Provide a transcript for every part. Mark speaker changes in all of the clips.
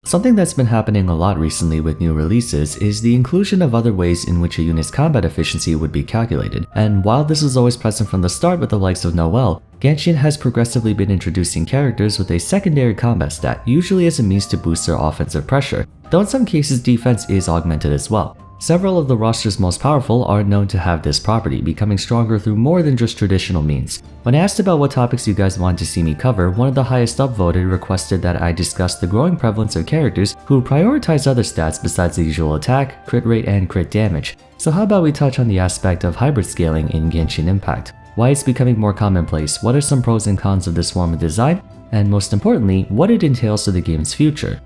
Speaker 1: Something that's been happening a lot recently with new releases is the inclusion of other ways in which a unit's combat efficiency would be calculated, and while this was always present from the start with the likes of Noelle, Genshin has progressively been introducing characters with a secondary combat stat, usually as a means to boost their offensive pressure, though in some cases defense is augmented as well. Several of the roster's most powerful are known to have this property, becoming stronger through more than just traditional means. When asked about what topics you guys want to see me cover, one of the highest upvoted requested that I discuss the growing prevalence of characters who prioritize other stats besides the usual attack, crit rate, and crit damage. So how about we touch on the aspect of hybrid scaling in Genshin Impact? Why it's becoming more commonplace, what are some pros and cons of this form of design, and most importantly, what it entails to the game's future.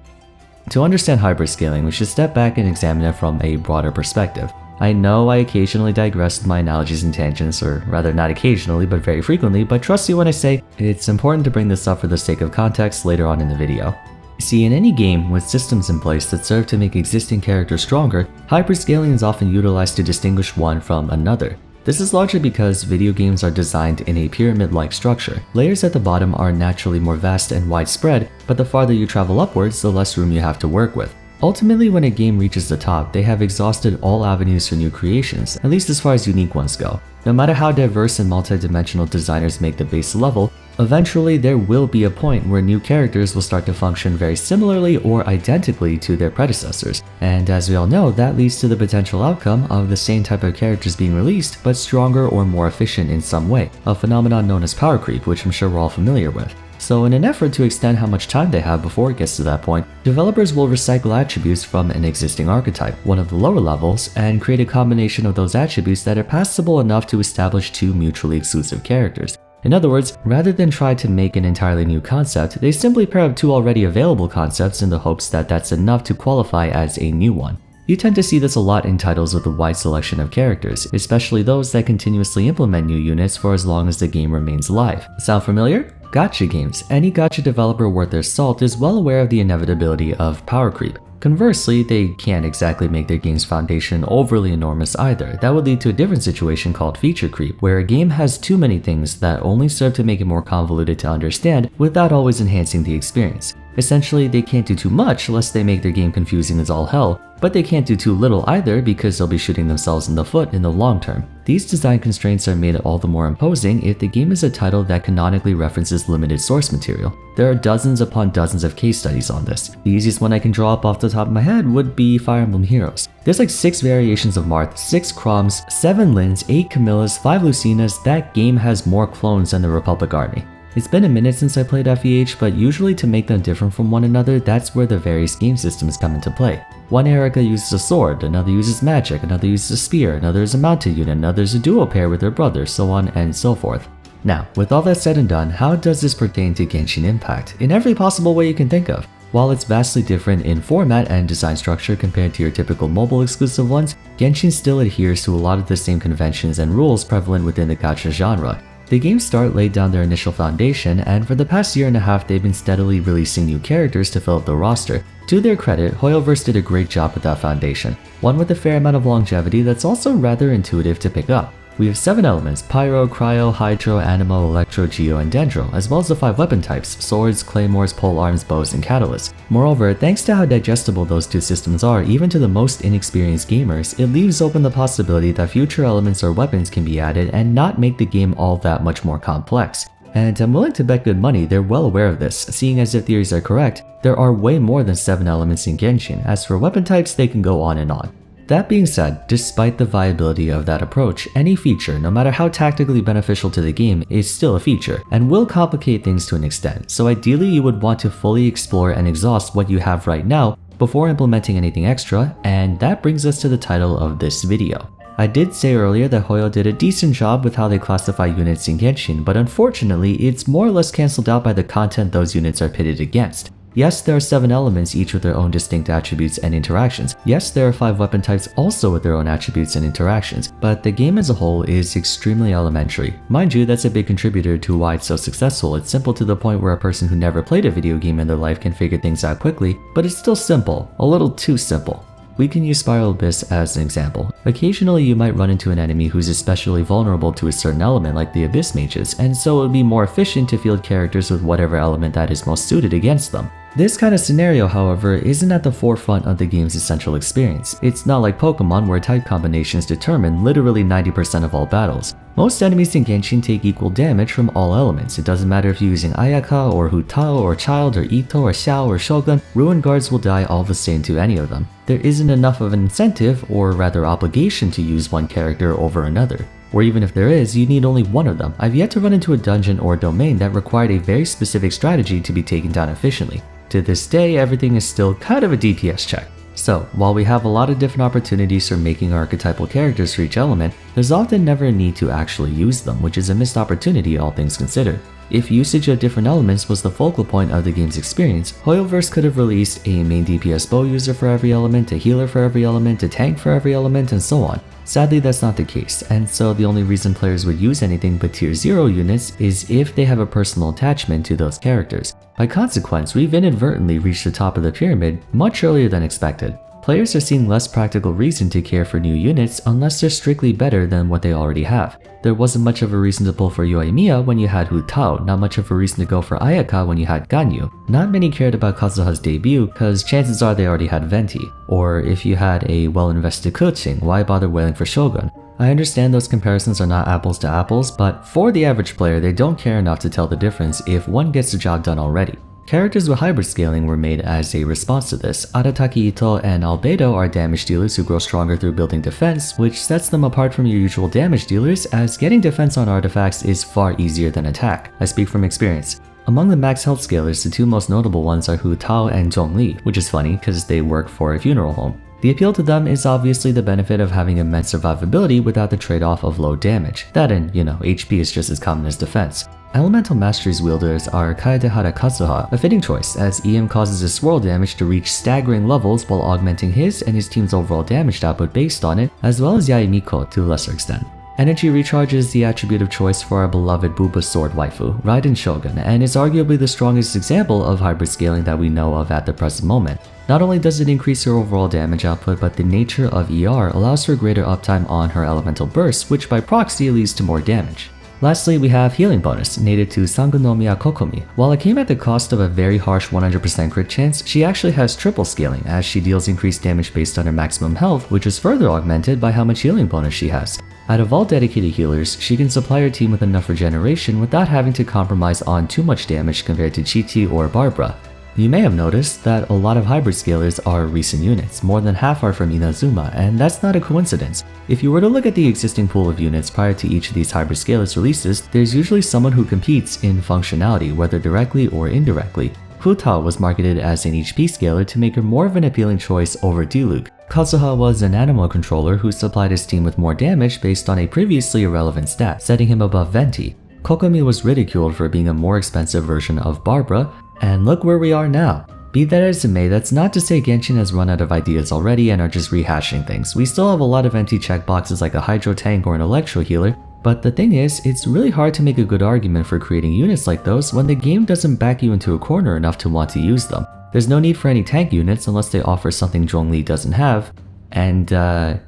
Speaker 1: To understand hybrid scaling, we should step back and examine it from a broader perspective. I know I occasionally digress with my analogies and tangents, or rather not occasionally, but very frequently, but trust you when I say it's important to bring this up for the sake of context later on in the video. See, in any game with systems in place that serve to make existing characters stronger, hybrid scaling is often utilized to distinguish one from another. This is largely because video games are designed in a pyramid-like structure. Layers at the bottom are naturally more vast and widespread, but the farther you travel upwards, the less room you have to work with. Ultimately, when a game reaches the top, they have exhausted all avenues for new creations, at least as far as unique ones go. No matter how diverse and multi-dimensional designers make the base level, eventually there will be a point where new characters will start to function very similarly or identically to their predecessors. And as we all know, that leads to the potential outcome of the same type of characters being released, but stronger or more efficient in some way, a phenomenon known as power creep, which I'm sure we're all familiar with. So in an effort to extend how much time they have before it gets to that point, developers will recycle attributes from an existing archetype, one of the lower levels, and create a combination of those attributes that are passable enough to establish two mutually exclusive characters. In other words, rather than try to make an entirely new concept, they simply pair up two already available concepts in the hopes that that's enough to qualify as a new one. You tend to see this a lot in titles with a wide selection of characters, especially those that continuously implement new units for as long as the game remains alive. Sound familiar? Gacha games. Any gacha developer worth their salt is well aware of the inevitability of power creep. Conversely, they can't exactly make their game's foundation overly enormous either. That would lead to a different situation called feature creep, where a game has too many things that only serve to make it more convoluted to understand without always enhancing the experience. Essentially, they can't do too much lest they make their game confusing as all hell, but they can't do too little either because they'll be shooting themselves in the foot in the long term. These design constraints are made all the more imposing if the game is a title that canonically references limited source material. There are dozens upon dozens of case studies on this. The easiest one I can draw up off the top of my head would be Fire Emblem Heroes. There's like 6 variations of Marth, 6 Chroms, 7 Lins, 8 Camillas, 5 Lucinas. That game has more clones than the Republic Army. It's been a minute since I played FEH, but usually to make them different from one another, that's where the various game systems come into play. One Erica uses a sword, another uses magic, another uses a spear, another is a mounted unit, another is a duo pair with their brother, so on and so forth. Now, with all that said and done, how does this pertain to Genshin Impact? In every possible way you can think of. While it's vastly different in format and design structure compared to your typical mobile exclusive ones, Genshin still adheres to a lot of the same conventions and rules prevalent within the gacha genre. The game's start laid down their initial foundation, and for the past year and a half they've been steadily releasing new characters to fill up the roster. To their credit, Hoyoverse did a great job with that foundation, one with a fair amount of longevity that's also rather intuitive to pick up. We have 7 elements: Pyro, Cryo, Hydro, Animo, Electro, Geo, and Dendro, as well as the 5 weapon types: swords, claymores, polearms, bows, and catalysts. Moreover, thanks to how digestible those two systems are even to the most inexperienced gamers, it leaves open the possibility that future elements or weapons can be added and not make the game all that much more complex. And I'm willing to bet good money they're well aware of this, seeing as if theories are correct, there are way more than 7 elements in Genshin. As for weapon types, they can go on and on. That being said, despite the viability of that approach, any feature, no matter how tactically beneficial to the game, is still a feature, and will complicate things to an extent, so ideally you would want to fully explore and exhaust what you have right now before implementing anything extra, and that brings us to the title of this video. I did say earlier that Hoyo did a decent job with how they classify units in Genshin, but unfortunately it's more or less cancelled out by the content those units are pitted against. Yes, there are 7 elements, each with their own distinct attributes and interactions. Yes, there are 5 weapon types also with their own attributes and interactions, but the game as a whole is extremely elementary. Mind you, that's a big contributor to why it's so successful. It's simple to the point where a person who never played a video game in their life can figure things out quickly, but it's still simple, a little too simple. We can use Spiral Abyss as an example. Occasionally you might run into an enemy who's especially vulnerable to a certain element like the Abyss Mages, and so it would be more efficient to field characters with whatever element that is most suited against them. This kind of scenario, however, isn't at the forefront of the game's essential experience. It's not like Pokemon where type combinations determine literally 90% of all battles. Most enemies in Genshin take equal damage from all elements. It doesn't matter if you're using Ayaka or Hu Tao or Child or Ito or Xiao or Shogun, Ruin Guards will die all the same to any of them. There isn't enough of an incentive, or rather obligation, to use one character over another. Or even if there is, you need only one of them. I've yet to run into a dungeon or domain that required a very specific strategy to be taken down efficiently. To this day, everything is still kind of a DPS check. So, while we have a lot of different opportunities for making archetypal characters for each element, there's often never a need to actually use them, which is a missed opportunity all things considered. If usage of different elements was the focal point of the game's experience, Hoyoverse could have released a main DPS bow user for every element, a healer for every element, a tank for every element, and so on. Sadly, that's not the case, and so the only reason players would use anything but tier 0 units is if they have a personal attachment to those characters. By consequence, we've inadvertently reached the top of the pyramid much earlier than expected. Players are seeing less practical reason to care for new units unless they're strictly better than what they already have. There wasn't much of a reason to pull for Yoimiya when you had Hu Tao, not much of a reason to go for Ayaka when you had Ganyu. Not many cared about Kazuha's debut cause chances are they already had Venti. Or if you had a well-invested coaching, why bother wailing for Shogun? I understand those comparisons are not apples to apples, but for the average player they don't care enough to tell the difference if one gets the job done already. Characters with hybrid scaling were made as a response to this. Arataki Ito and Albedo are damage dealers who grow stronger through building defense, which sets them apart from your usual damage dealers, as getting defense on artifacts is far easier than attack. I speak from experience. Among the max health scalers, the two most notable ones are Hu Tao and Zhongli, which is funny because they work for a funeral home. The appeal to them is obviously the benefit of having immense survivability without the trade-off of low damage. That and, HP is just as common as defense. Elemental Masteries wielders are Kaedehara Kazuha, a fitting choice, as EM causes his swirl damage to reach staggering levels while augmenting his and his team's overall damage output based on it, as well as Yaemiko to a lesser extent. Energy recharge is the attribute of choice for our beloved Buba Sword waifu, Raiden Shogun, and is arguably the strongest example of hybrid scaling that we know of at the present moment. Not only does it increase her overall damage output, but the nature of ER allows for greater uptime on her elemental bursts, which by proxy leads to more damage. Lastly, we have Healing Bonus, native to Sangonomiya Kokomi. While it came at the cost of a very harsh 100% crit chance, she actually has triple scaling, as she deals increased damage based on her maximum health, which is further augmented by how much healing bonus she has. Out of all dedicated healers, she can supply her team with enough regeneration without having to compromise on too much damage compared to Chiti or Barbara. You may have noticed that a lot of hybrid scalers are recent units, more than half are from Inazuma, and that's not a coincidence. If you were to look at the existing pool of units prior to each of these hybrid scalers releases, there's usually someone who competes in functionality, whether directly or indirectly. Hu Tao was marketed as an HP scaler to make her more of an appealing choice over Diluc. Kazuha was an animal controller who supplied his team with more damage based on a previously irrelevant stat, setting him above Venti. Kokomi was ridiculed for being a more expensive version of Barbara, and look where we are now. Be that as it may, that's not to say Genshin has run out of ideas already and are just rehashing things. We still have a lot of empty checkboxes like a Hydro Tank or an Electro Healer, but the thing is, it's really hard to make a good argument for creating units like those when the game doesn't back you into a corner enough to want to use them. There's no need for any tank units unless they offer something Zhongli doesn't have, and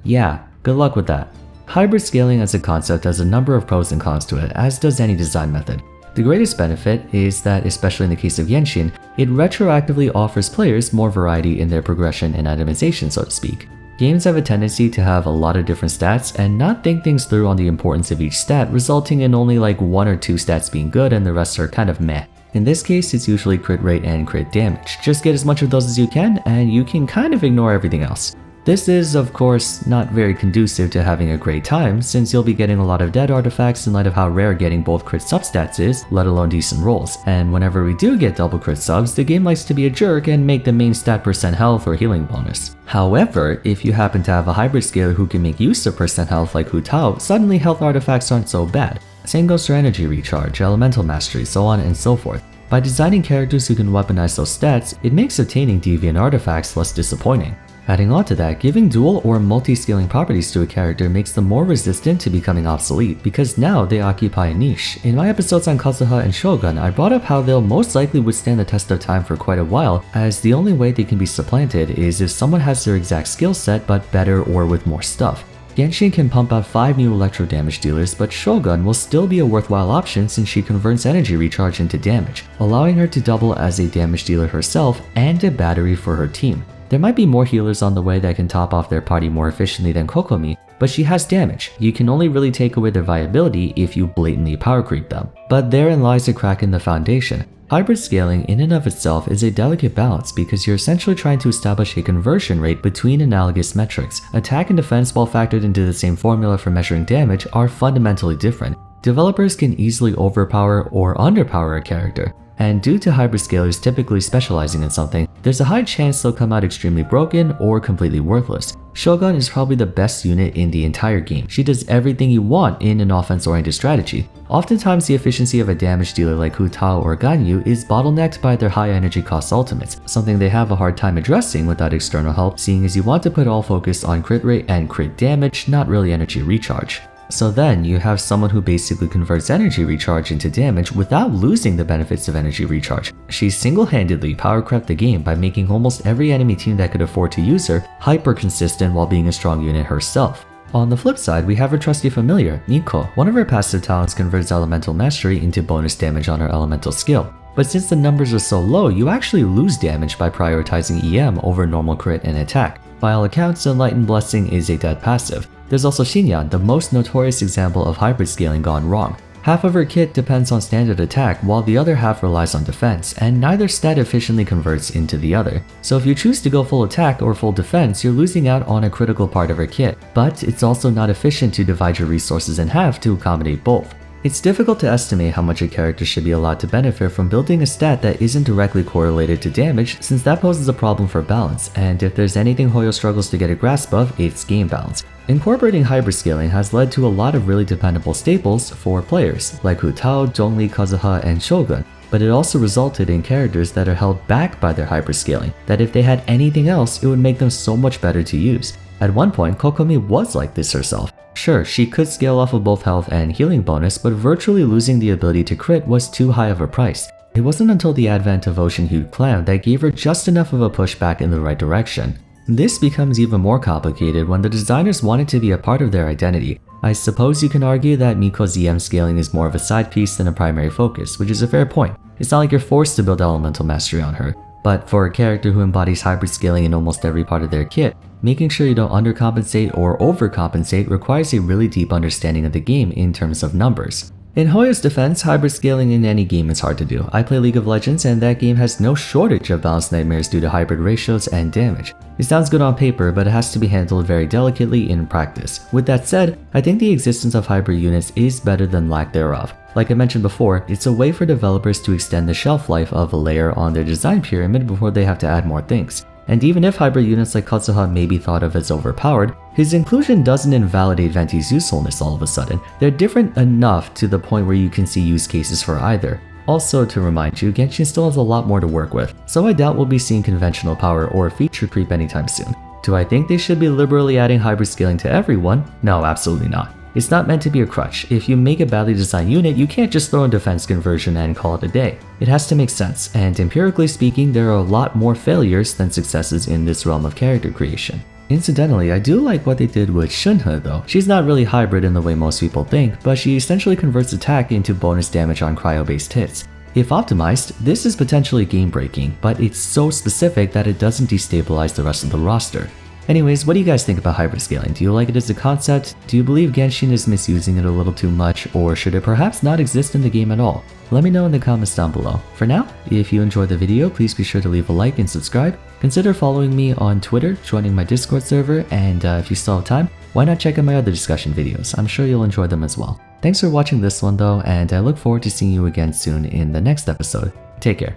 Speaker 1: yeah, good luck with that. Hybrid scaling as a concept has a number of pros and cons to it, as does any design method. The greatest benefit is that, especially in the case of Genshin, it retroactively offers players more variety in their progression and itemization, so to speak. Games have a tendency to have a lot of different stats and not think things through on the importance of each stat, resulting in only like 1 or 2 stats being good and the rest are kind of meh. In this case, it's usually crit rate and crit damage. Just get as much of those as you can, and you can kind of ignore everything else. This is, of course, not very conducive to having a great time, since you'll be getting a lot of dead artifacts in light of how rare getting both crit substats is, let alone decent rolls. And whenever we do get double crit subs, the game likes to be a jerk and make the main stat percent health or healing bonus. However, if you happen to have a hybrid scaler who can make use of percent health like Hu Tao, suddenly health artifacts aren't so bad. Same goes for energy recharge, elemental mastery, so on and so forth. By designing characters who can weaponize those stats, it makes obtaining deviant artifacts less disappointing. Adding on to that, giving dual or multi-scaling properties to a character makes them more resistant to becoming obsolete, because now they occupy a niche. In my episodes on Kazuha and Shogun, I brought up how they'll most likely withstand the test of time for quite a while, as the only way they can be supplanted is if someone has their exact skill set but better or with more stuff. Genshin can pump out 5 new electro damage dealers, but Shogun will still be a worthwhile option since she converts energy recharge into damage, allowing her to double as a damage dealer herself and a battery for her team. There might be more healers on the way that can top off their party more efficiently than Kokomi, but she has damage. You can only really take away their viability if you blatantly power creep them. But therein lies a crack in the foundation. Hybrid scaling in and of itself is a delicate balance because you're essentially trying to establish a conversion rate between analogous metrics. Attack and defense, while factored into the same formula for measuring damage, are fundamentally different. Developers can easily overpower or underpower a character, and due to hybrid scalers typically specializing in something, there's a high chance they'll come out extremely broken or completely worthless. Shogun is probably the best unit in the entire game. She does everything you want in an offense-oriented strategy. Oftentimes, the efficiency of a damage dealer like Hu Tao or Ganyu is bottlenecked by their high energy cost ultimates, something they have a hard time addressing without external help, seeing as you want to put all focus on crit rate and crit damage, not really energy recharge. So then, you have someone who basically converts energy recharge into damage without losing the benefits of energy recharge. She single-handedly power crept the game by making almost every enemy team that could afford to use her hyper-consistent while being a strong unit herself. On the flip side, we have her trusty familiar, Nico. One of her passive talents converts elemental mastery into bonus damage on her elemental skill. But since the numbers are so low, you actually lose damage by prioritizing EM over normal crit and attack. By all accounts, Enlightened Blessing is a dead passive. There's also Xenia, the most notorious example of hybrid scaling gone wrong. Half of her kit depends on standard attack while the other half relies on defense, and neither stat efficiently converts into the other. So if you choose to go full attack or full defense, you're losing out on a critical part of her kit, but it's also not efficient to divide your resources in half to accommodate both. It's difficult to estimate how much a character should be allowed to benefit from building a stat that isn't directly correlated to damage, since that poses a problem for balance, and if there's anything Hoyo struggles to get a grasp of, it's game balance. Incorporating hybrid scaling has led to a lot of really dependable staples for players, like Hu Tao, Zhongli, Kazuha, and Shogun, but it also resulted in characters that are held back by their hybrid scaling, that if they had anything else, it would make them so much better to use. At one point, Kokomi was like this herself. Sure, she could scale off of both health and healing bonus, but virtually losing the ability to crit was too high of a price. It wasn't until the advent of Ocean-Hued Clown that gave her just enough of a push back in the right direction. This becomes even more complicated when the designers want it to be a part of their identity. I suppose you can argue that Miko's EM scaling is more of a side piece than a primary focus, which is a fair point. It's not like you're forced to build elemental mastery on her. But for a character who embodies hybrid scaling in almost every part of their kit, making sure you don't undercompensate or overcompensate requires a really deep understanding of the game in terms of numbers. In Hoyo's defense, hybrid scaling in any game is hard to do. I play League of Legends and that game has no shortage of balanced nightmares due to hybrid ratios and damage. It sounds good on paper, but it has to be handled very delicately in practice. With that said, I think the existence of hybrid units is better than lack thereof. Like I mentioned before, it's a way for developers to extend the shelf life of a layer on their design pyramid before they have to add more things. And even if hybrid units like Kazuha may be thought of as overpowered, his inclusion doesn't invalidate Venti's usefulness all of a sudden. They're different enough to the point where you can see use cases for either. Also, to remind you, Genshin still has a lot more to work with, so I doubt we'll be seeing conventional power or feature creep anytime soon. Do I think they should be liberally adding hybrid scaling to everyone? No, absolutely not. It's not meant to be a crutch. If you make a badly designed unit, you can't just throw in defense conversion and call it a day. It has to make sense, and empirically speaking, there are a lot more failures than successes in this realm of character creation. Incidentally, I do like what they did with Shunhe though. She's not really hybrid in the way most people think, but she essentially converts attack into bonus damage on cryo-based hits. If optimized, this is potentially game-breaking, but it's so specific that it doesn't destabilize the rest of the roster. Anyways, what do you guys think about hybrid scaling? Do you like it as a concept? Do you believe Genshin is misusing it a little too much, or should it perhaps not exist in the game at all? Let me know in the comments down below. For now, if you enjoyed the video, please be sure to leave a like and subscribe. Consider following me on Twitter, joining my Discord server, and if you still have time, why not check out my other discussion videos? I'm sure you'll enjoy them as well. Thanks for watching this one though, and I look forward to seeing you again soon in the next episode. Take care.